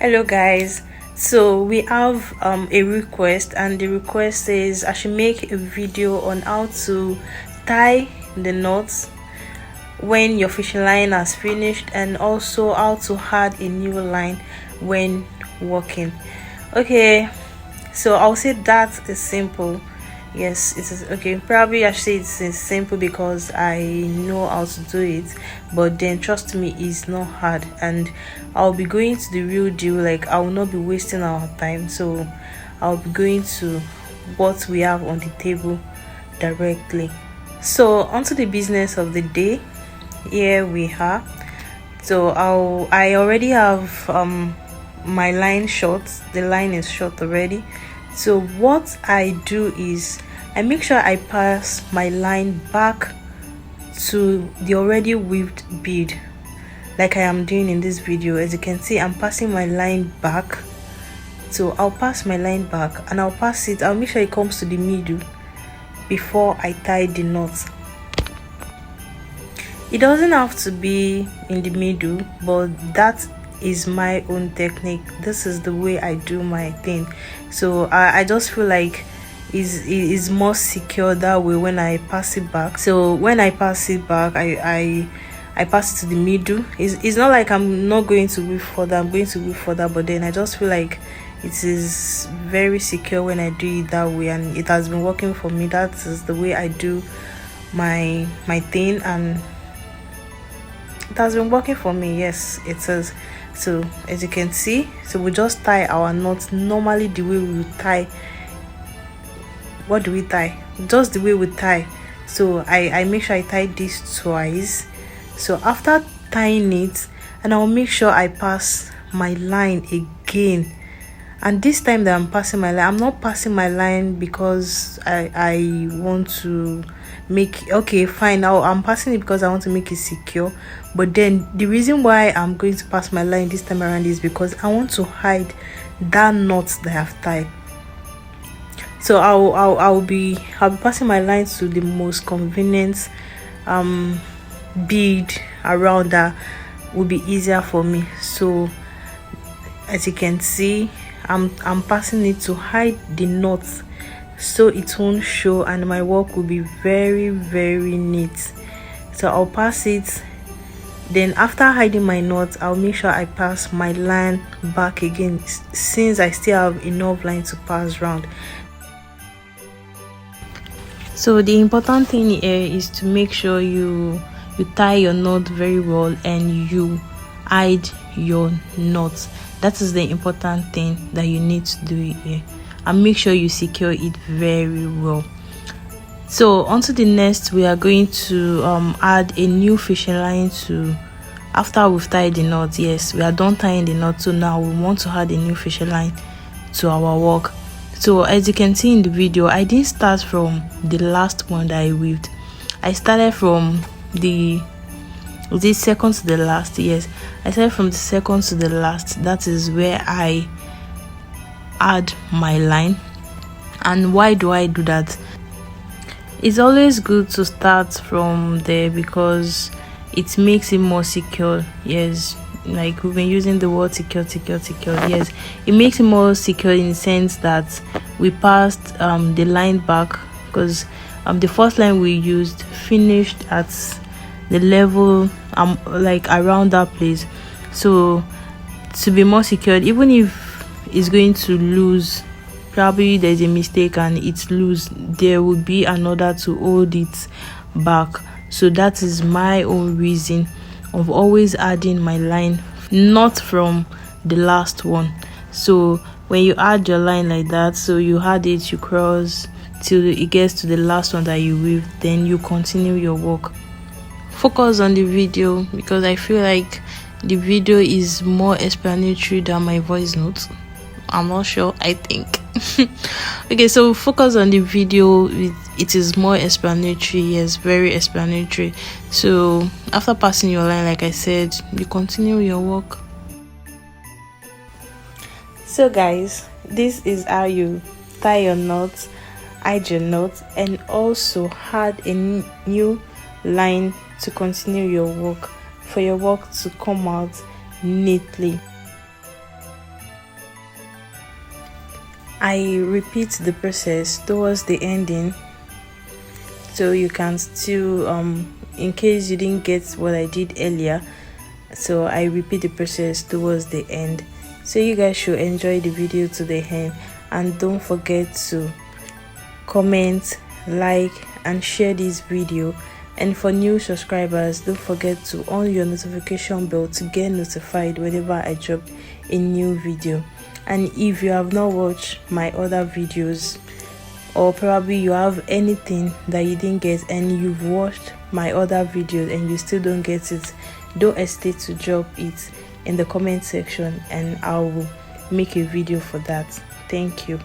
Hello guys, so we have a request, and the request says I should make a video on how to tie the knots when your fishing line has finished, and also how to add a new line when working. Okay, so I'll say that is simple. Yes, it is. Okay, probably I should say it's simple because I know how to do it, but then trust me, it's not hard, and I'll be going to the real deal. Like, I will not be wasting our time, so I'll be going to what we have on the table directly. So onto the business of the day. Here we are. So I already have my line short. The line is short already. So what I do is I make sure I pass my line back to the already weaved bead, like I am doing in this video. As you can see, I'm passing my line back. So I'll pass my line back, and I'll make sure it comes to the middle before I tie the knot. It doesn't have to be in the middle, but that is my own technique. This is the way I do my thing. So I just feel like is more secure that way when I pass it back. So when I pass it back, I pass it to the middle. It's not like I'm not going to weave further. I'm going to weave further, but then I just feel like it is very secure when I do it that way, and it has been working for me. That is the way I do my thing, and it has been working for me. Yes, it is. So as you can see, so we just tie our knots normally the way we would tie. What do we tie? Just the way we tie. So I make sure I tie this twice. So after tying it, and I'll make sure I pass my line again. And this time that I'm passing my line, I'm not passing my line because I want to make, okay fine, I'm passing it because I want to make it secure. But then the reason why I'm going to pass my line this time around is because I want to hide that knot that I've tied. So I'll be passing my line to the most convenient bead around that will be easier for me. So as you can see, I'm passing it to hide the knots so it won't show, and my work will be very neat. So I'll pass it. Then after hiding my knot, I'll make sure I pass my line back again, since I still have enough line to pass round. So the important thing here is to make sure you tie your knot very well and you hide your knots. That is the important thing that you need to do here, and make sure you secure it very well. So onto the next, we are going to add a new fishing line to, after we've tied the knot. Yes, we are done tying the knot, so now we want to add a new fishing line to our work. So as you can see in the video, I didn't start from the last one that I weaved. I started from the second to the last. Yes, I started from the second to the last. That is where I add my line. And why do I do that? It's always good to start from there because it makes it more secure. Yes, like we've been using the word secure. Yes, it makes it more secure in the sense that we passed the line back, because the first line we used finished at the level like around that place. So to be more secured, even if it's going to lose, probably there's a mistake and it's loose, there will be another to hold it back. So that is my own reason of always adding my line, not from the last one. So when you add your line like that, so you add it, you cross till it gets to the last one that you weave, then you continue your work. Focus on the video, because I feel like the video is more explanatory than my voice notes. I'm not sure, I think. Okay, so focus on the video. It is more explanatory. Yes, very explanatory. So after passing your line, like I said, you continue your work. So guys, this is how you tie your knots, hide your knots, and also add a new line to continue your work, for your work to come out neatly. I repeat the process towards the ending, so you can still in case you didn't get what I did earlier. So I repeat the process towards the end. So you guys should enjoy the video to the end, and don't forget to comment, like and share this video. And for new subscribers, don't forget to on your notification bell to get notified whenever I drop a new video. And if you have not watched my other videos, or probably you have anything that you didn't get and you've watched my other videos and you still don't get it, don't hesitate to drop it in the comment section and I will make a video for that. Thank you.